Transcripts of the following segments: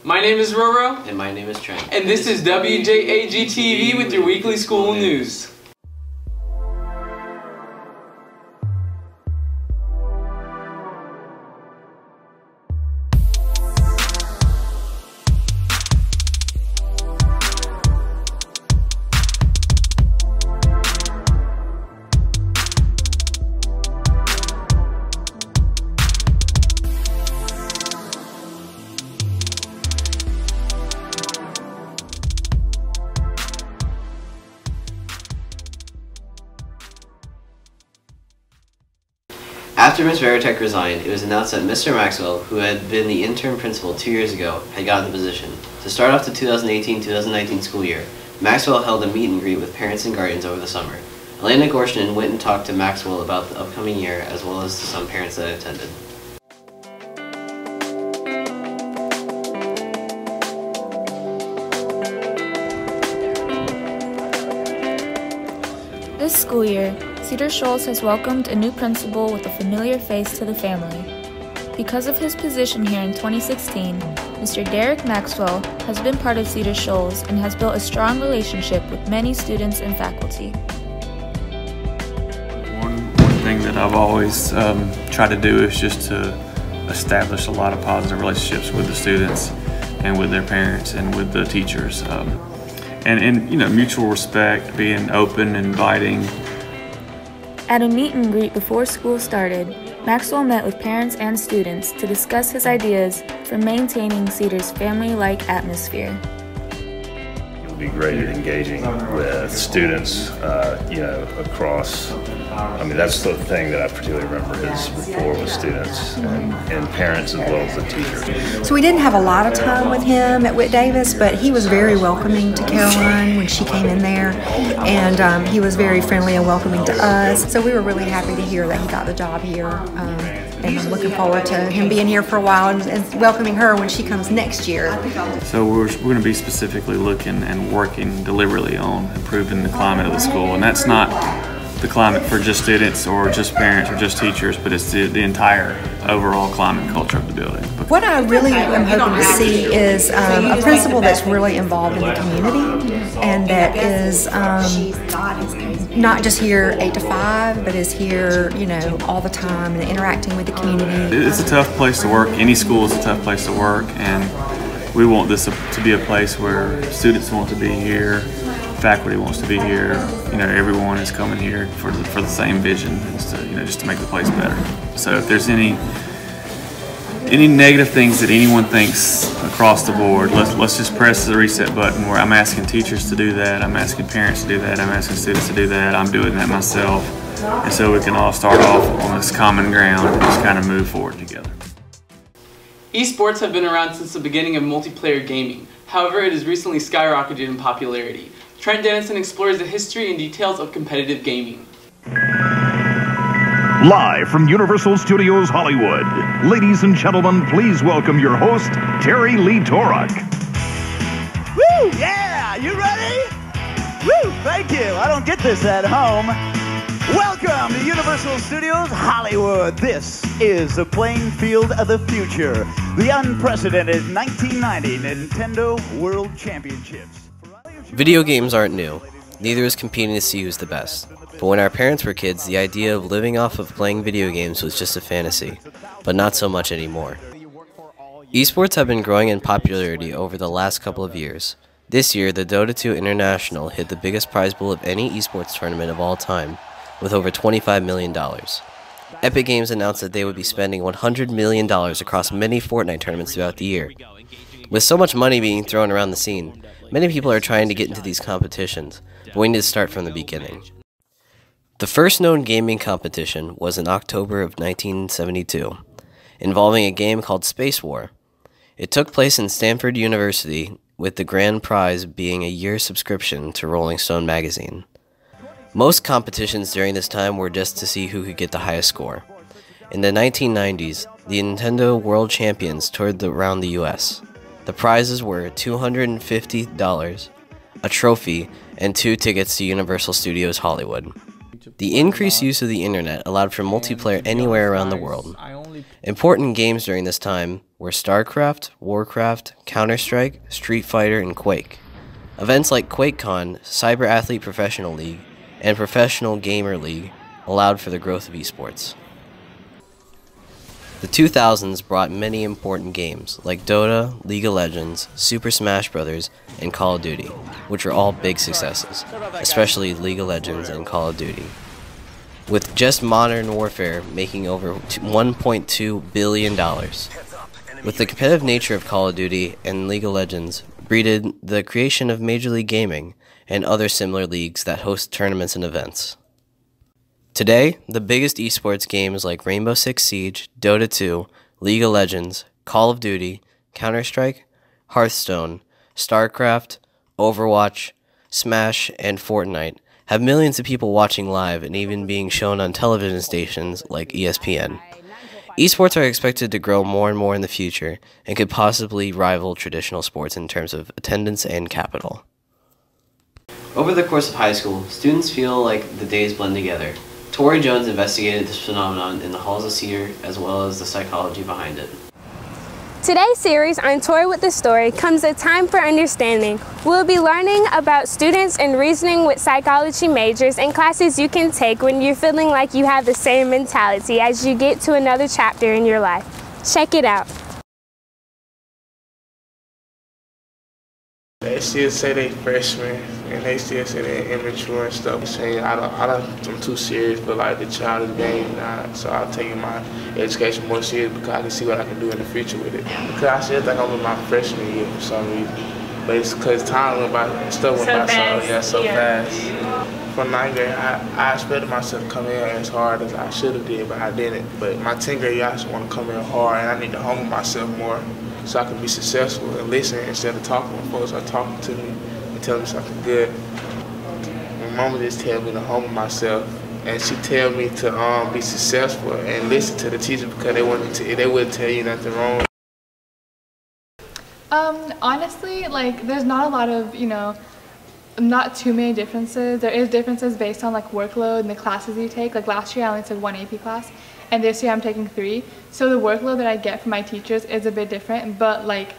My name is Roro. And my name is Trent. And this is WJAG-TV with your weekly school news. After Ms. Veritek resigned, it was announced that Mr. Maxwell, who had been the interim principal 2 years ago, had gotten the position. To start off the 2018-2019 school year, Maxwell held a meet and greet with parents and guardians over the summer. Elena Gorshin went and talked to Maxwell about the upcoming year, as well as to some parents that attended. This school year, Cedar Shoals has welcomed a new principal with a familiar face to the family. Because of his position here in 2016, Mr. Derek Maxwell has been part of Cedar Shoals and has built a strong relationship with many students and faculty. One thing that I've always tried to do is just to establish a lot of positive relationships with the students and with their parents and with the teachers. And you know, mutual respect, being open, inviting. At a meet and greet before school started, Maxwell met with parents and students to discuss his ideas for maintaining Cedar's family-like atmosphere. He'll be great at engaging with students, you know, across. I mean, that's the thing that I particularly remember, his rapport with students and parents as well as the teachers. So we didn't have a lot of time with him at Whit Davis, but he was very welcoming to Caroline when she came in there, and he was very friendly and welcoming to us. So we were really happy to hear that he got the job here, and I'm looking forward to him being here for a while and welcoming her when she comes next year. So we're going to be specifically looking and working deliberately on improving the climate of the school, and that's not the climate for just students or just parents or just teachers, but it's the entire overall climate and culture of the building. What I really am hoping to see is a principal that's really involved in the community and that is not just here 8 to 5, but is here, you know, all the time and interacting with the community. It's a tough place to work. Any school is a tough place to work, and we want this to be a place where students want to be here, faculty wants to be here. You know, everyone is coming here for the same vision, just to make the place better. So if there's any negative things that anyone thinks across the board, let's just press the reset button. Where I'm asking teachers to do that, I'm asking parents to do that, I'm asking students to do that, I'm doing that myself, and so we can all start off on this common ground and just kind of move forward together. Esports have been around since the beginning of multiplayer gaming. However, it has recently skyrocketed in popularity. Trent Dennison explores the history and details of competitive gaming. Live from Universal Studios Hollywood, ladies and gentlemen, please welcome your host, Terry Lee Torok. Woo! Yeah! You ready? Woo! Thank you. I don't get this at home. Welcome to Universal Studios Hollywood. This is the playing field of the future. The unprecedented 1990 Nintendo World Championships. Video games aren't new. Neither is competing to see who's the best. But when our parents were kids, the idea of living off of playing video games was just a fantasy, but not so much anymore. Esports have been growing in popularity over the last couple of years. This year, the Dota 2 International hit the biggest prize pool of any esports tournament of all time, with over $25 million. Epic Games announced that they would be spending $100 million across many Fortnite tournaments throughout the year. With so much money being thrown around the scene, many people are trying to get into these competitions, but we need to start from the beginning. The first known gaming competition was in October of 1972, involving a game called Space War. It took place in Stanford University, with the grand prize being a year's subscription to Rolling Stone magazine. Most competitions during this time were just to see who could get the highest score. In the 1990s, the Nintendo World Champions toured around the US. The prizes were $250, a trophy, and 2 tickets to Universal Studios Hollywood. The increased use of the internet allowed for multiplayer anywhere around the world. Important games during this time were StarCraft, Warcraft, Counter-Strike, Street Fighter, and Quake. Events like QuakeCon, Cyber Athlete Professional League, and Professional Gamer League allowed for the growth of esports. The 2000s brought many important games like Dota, League of Legends, Super Smash Bros., and Call of Duty, which were all big successes, especially League of Legends and Call of Duty. With just Modern Warfare making over $1.2 billion. With the competitive nature of Call of Duty and League of Legends breeded the creation of Major League Gaming and other similar leagues that host tournaments and events. Today, the biggest esports games like Rainbow Six Siege, Dota 2, League of Legends, Call of Duty, Counter-Strike, Hearthstone, StarCraft, Overwatch, Smash, and Fortnite have millions of people watching live and even being shown on television stations like ESPN. Esports are expected to grow more and more in the future and could possibly rival traditional sports in terms of attendance and capital. Over the course of high school, students feel like the days blend together. Tori Jones investigated this phenomenon in the halls of Cedar as well as the psychology behind it. Today's series on Tori With the Story comes a time for understanding. We'll be learning about students and reasoning with psychology majors and classes you can take when you're feeling like you have the same mentality as you get to another chapter in your life. Check it out. They still say they freshmen, and they still say they're immature and stuff. Saying I'm too serious for like the childish game now, so I'm taking my education more serious because I can see what I can do in the future with it. Because I still think I'm in my freshman year for some reason, but it's because time went by, stuff went by so fast. From 9th grade, I expected myself to come in as hard as I should have did, but I didn't. But my 10th grade, I just want to come in hard, and I need to humble myself more, so I can be successful and listen instead of talking when folks are talking to me and telling me something good. My mama just tell me to humble myself, and she tell me to be successful and listen to the teacher because they wouldn't tell you nothing wrong. Honestly, like there's not a lot of, not too many differences. There is differences based on like workload and the classes you take. Like last year I only took 1 AP class, and this year I'm taking 3. So the workload that I get from my teachers is a bit different, but like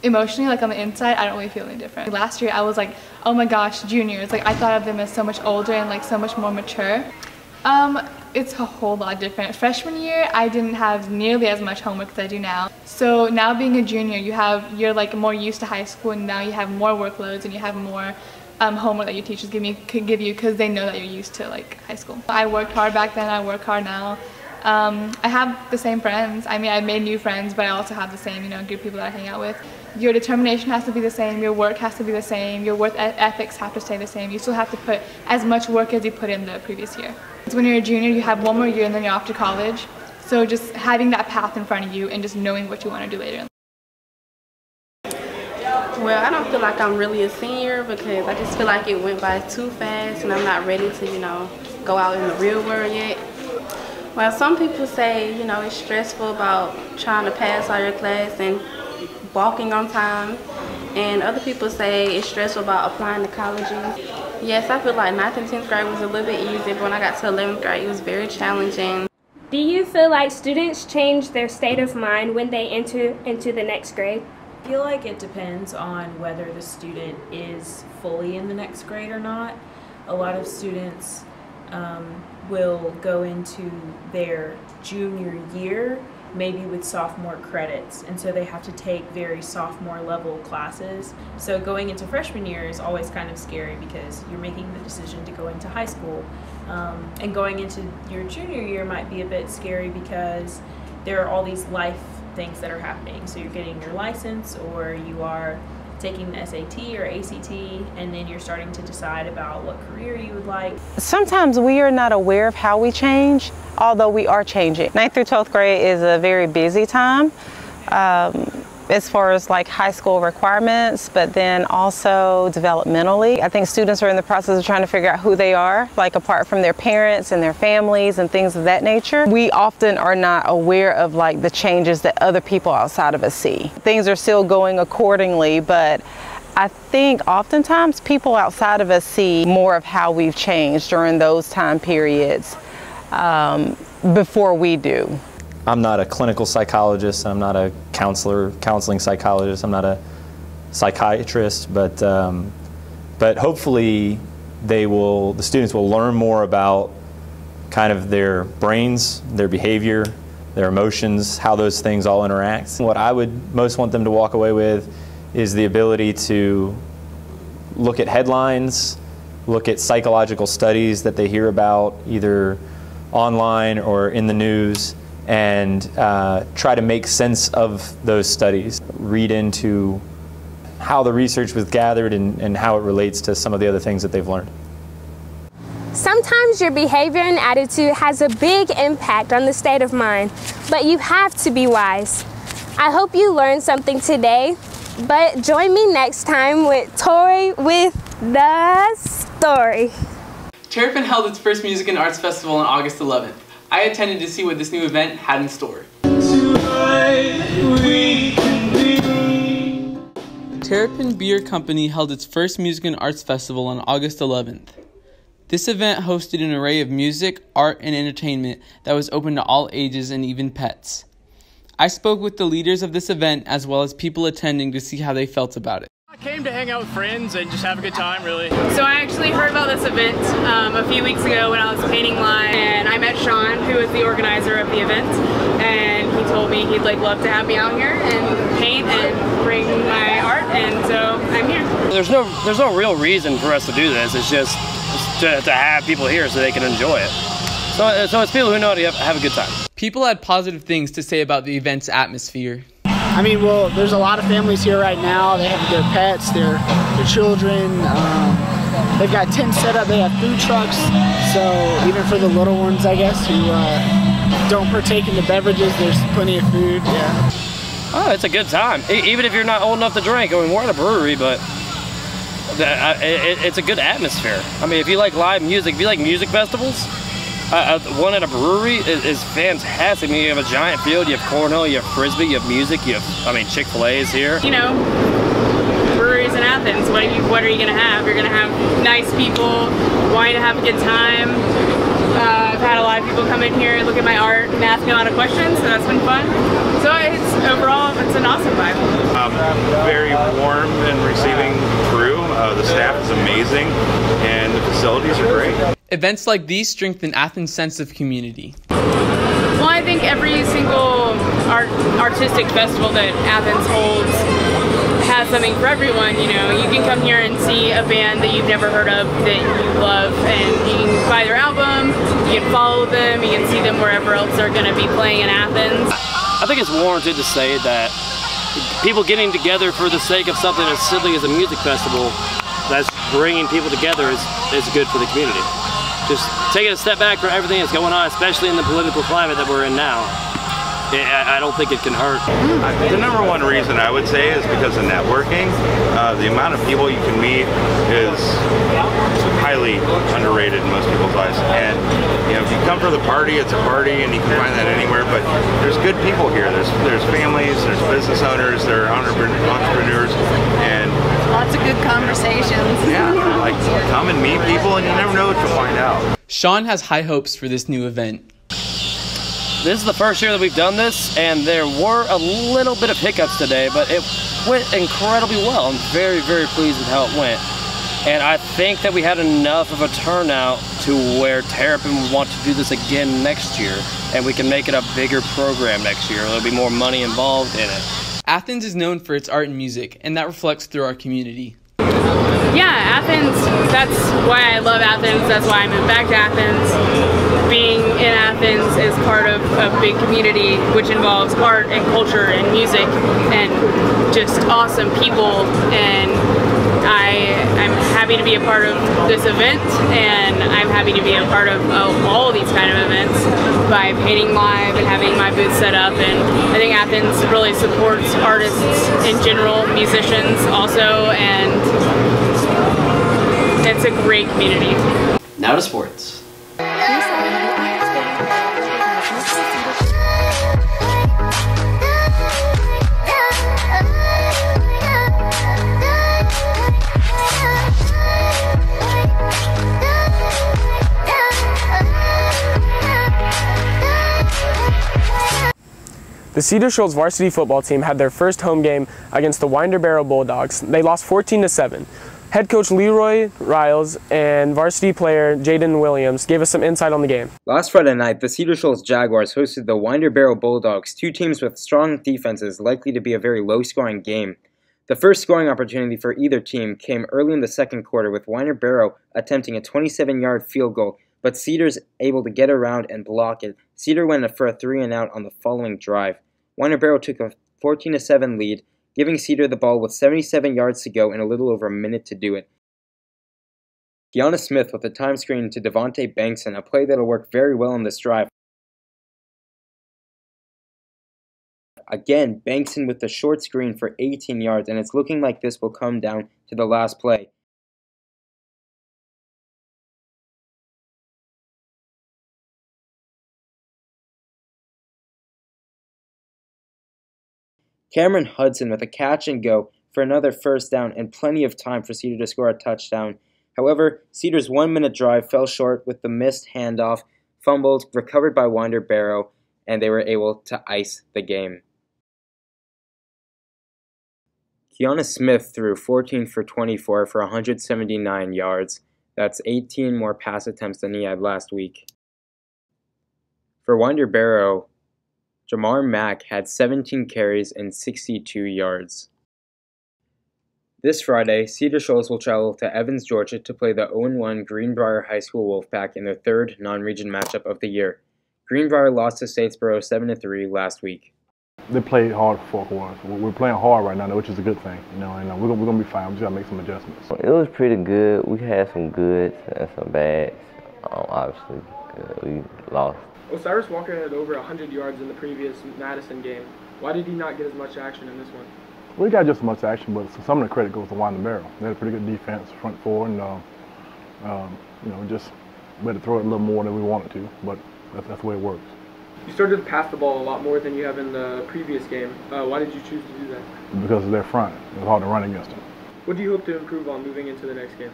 emotionally, like on the inside, I don't really feel any different. Last year I was like, oh my gosh, juniors. Like I thought of them as so much older and like so much more mature. It's a whole lot different. Freshman year, I didn't have nearly as much homework as I do now. So now being a junior, you're like more used to high school, and now you have more workloads and you have more homework that your teachers could give you because they know that you're used to like high school. I worked hard back then, I work hard now. I have the same friends. I mean, I made new friends, but I also have the same, group of people that I hang out with. Your determination has to be the same, your work has to be the same, your work ethics have to stay the same. You still have to put as much work as you put in the previous year. When you're a junior, you have 1 more year and then you're off to college. So just having that path in front of you and just knowing what you want to do later. Well, I don't feel like I'm really a senior because I just feel like it went by too fast and I'm not ready to, go out in the real world yet. Well, some people say, it's stressful about trying to pass all your class and walking on time. And other people say it's stressful about applying to colleges. Yes, I feel like 9th and 10th grade was a little bit easier, but when I got to 11th grade, it was very challenging. Do you feel like students change their state of mind when they enter into the next grade? I feel like it depends on whether the student is fully in the next grade or not. A lot of students will go into their junior year maybe with sophomore credits, and so they have to take very sophomore level classes. So going into freshman year is always kind of scary because you're making the decision to go into high school, and going into your junior year might be a bit scary because there are all these life things that are happening. So you're getting your license, or you are taking the SAT or ACT, and then you're starting to decide about what career you would like. Sometimes we are not aware of how we change, although we are changing. 9th through 12th grade is a very busy time as far as like high school requirements, but then also developmentally. I think students are in the process of trying to figure out who they are, like apart from their parents and their families and things of that nature. We often are not aware of like the changes that other people outside of us see. Things are still going accordingly, but I think oftentimes people outside of us see more of how we've changed during those time periods before we do. I'm not a clinical psychologist, I'm not a counseling psychologist, I'm not a psychiatrist, but hopefully the students will learn more about kind of their brains, their behavior, their emotions, how those things all interact. What I would most want them to walk away with is the ability to look at headlines, look at psychological studies that they hear about either online or in the news, and try to make sense of those studies, read into how the research was gathered and how it relates to some of the other things that they've learned. Sometimes your behavior and attitude has a big impact on the state of mind, but you have to be wise. I hope you learned something today, but join me next time with Tori with the Story. Terrapin held its first Music and Arts Festival on August 11th. I attended to see what this new event had in store. Terrapin Beer Company held its first Music and Arts Festival on August 11th. This event hosted an array of music, art, and entertainment that was open to all ages and even pets. I spoke with the leaders of this event as well as people attending to see how they felt about it. I came to hang out with friends and just have a good time, really. So I actually heard about this event a few weeks ago when I was painting live, and I met Sean, who is the organizer of the event, and he told me he'd love to have me out here and paint and bring my art, and so I'm here. There's no real reason for us to do this. It's just to have people here so they can enjoy it. So it's people who know how to have a good time. People had positive things to say about the event's atmosphere. I mean, well, there's a lot of families here right now. They have their pets, their children. They've got tents set up. They have food trucks. So even for the little ones, I guess, who don't partake in the beverages, there's plenty of food. Yeah. Oh, it's a good time. Even if you're not old enough to drink. I mean, we're at a brewery, but it's a good atmosphere. I mean, if you like live music, if you like music festivals, one at a brewery is fantastic. I mean, you have a giant field, you have cornhole, you have frisbee, you have music, Chick-fil-A is here. You know, breweries in Athens, what are you going to have? You're going to have nice people wanting to have a good time. I've had a lot of people come in here and look at my art and ask me a lot of questions, so that's been fun. So overall, it's an awesome vibe. Very warm and receiving crew. The staff is amazing, and the facilities are great. Events like these strengthen Athens' sense of community. Well, I think every single artistic festival that Athens holds has something for everyone. You know, you can come here and see a band that you've never heard of that you love, and you can buy their album, you can follow them, you can see them wherever else they're going to be playing in Athens. I think it's warranted to say that people getting together for the sake of something as silly as a music festival that's bringing people together is good for the community. Just taking a step back from everything that's going on, especially in the political climate that we're in now. I don't think it can hurt. The number one reason I would say is because of networking. The amount of people you can meet is highly underrated in most people's eyes. And you know, if you come for the party, it's a party, and you can find that anywhere. But there's good people here. There's families, there's business owners, there are entrepreneurs, and lots of good conversations. Yeah, like come and meet people, and you never know what you'll find out. Sean has high hopes for this new event. This is the first year that we've done this, and there were a little bit of hiccups today, but it went incredibly well. I'm very, very pleased with how it went. And I think that we had enough of a turnout to where Terrapin would want to do this again next year, and we can make it a bigger program next year. There'll be more money involved in it. Athens is known for its art and music, and that reflects through our community. Yeah, Athens, that's why I love Athens, that's why I moved back to Athens. Being in Athens is part of a big community which involves art and culture and music and just awesome people, and I'm happy to be a part of this event, and I'm happy to be a part of all these kind of events by painting live and having my booth set up. And I think Athens really supports artists in general, musicians also, and it's a great community. Now to sports. The Cedar Shoals varsity football team had their first home game against the Winder Barrow Bulldogs. They lost 14-7. Head coach Leroy Riles and varsity player Jaden Williams gave us some insight on the game. Last Friday night, the Cedar Shoals Jaguars hosted the Winder Barrow Bulldogs, two teams with strong defenses likely to be a very low-scoring game. The first scoring opportunity for either team came early in the second quarter with Winder Barrow attempting a 27-yard field goal, but Cedar's able to get around and block it. Cedar went for a 3-and-out on the following drive. Winder Barrow took a 14-7 lead, giving Cedar the ball with 77 yards to go and a little over a minute to do it. Kiana Smith with a time screen to Devontae Bankson, a play that'll work very well in this drive. Again, Bankson with the short screen for 18 yards, and it's looking like this will come down to the last play. Cameron Hudson with a catch and go for another first down and plenty of time for Cedar to score a touchdown. However, Cedar's 1-minute drive fell short with the missed handoff, fumbled, recovered by Winder Barrow, and they were able to ice the game. Kiana Smith threw 14 for 24 for 179 yards. That's 18 more pass attempts than he had last week. For Winder Barrow, Jamar Mack had 17 carries and 62 yards. This Friday, Cedar Shoals will travel to Evans, Georgia to play the 0-1 Greenbrier High School Wolfpack in their third non-region matchup of the year. Greenbrier lost to Statesboro 7-3 last week. They played hard for 4 quarters. We're playing hard right now, which is a good thing, and we're gonna be fine. We just gotta make some adjustments. It was pretty good. We had some goods and some bads. Obviously, we lost. Osiris Walker had over 100 yards in the previous Madison game. Why did he not get as much action in this one? Well, he got just as much action, but some of the credit goes to Winder Barrow. They had a pretty good defense, front four, and just we had to throw it a little more than we wanted to, but that's the way it works. You started to pass the ball a lot more than you have in the previous game. Why did you choose to do that? Because of their front. It was hard to run against them. What do you hope to improve on moving into the next game?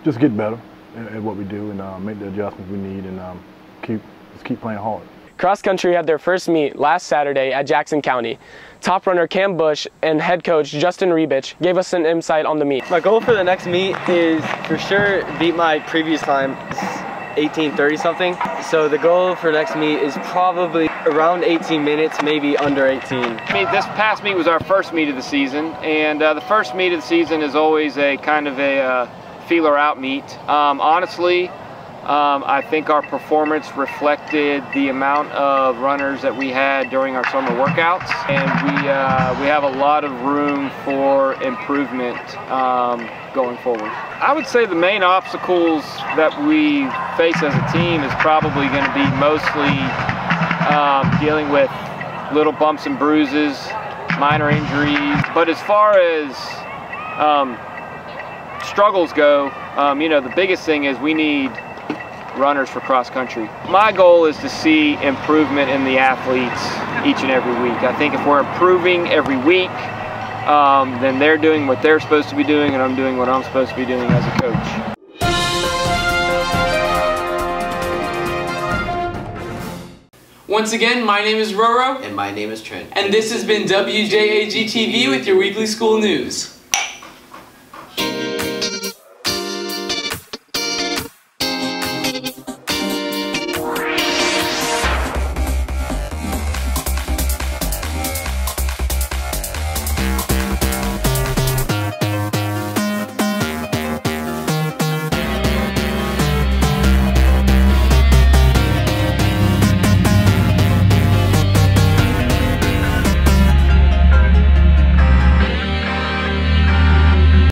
Just get better at what we do and make the adjustments we need and just keep playing hard. Cross country had their first meet last Saturday at Jackson County. Top runner Cam Bush and head coach Justin Rebich gave us an insight on the meet. My goal for the next meet is for sure beat my previous time, 18:30 something. So the goal for next meet is probably around 18 minutes, maybe under 18. I mean, this past meet was our first meet of the season, and the first meet of the season is always a kind of a feeler out meet. Honestly, I think our performance reflected the amount of runners that we had during our summer workouts, and we have a lot of room for improvement going forward. I would say the main obstacles that we face as a team is probably going to be mostly dealing with little bumps and bruises, minor injuries. But as far as struggles go, the biggest thing is we need runners for cross country. My goal is to see improvement in the athletes each and every week. I think if we're improving every week, then they're doing what they're supposed to be doing and I'm doing what I'm supposed to be doing as a coach. Once again, my name is Roro. And my name is Trent. And this has been WJAG-TV with your weekly school news.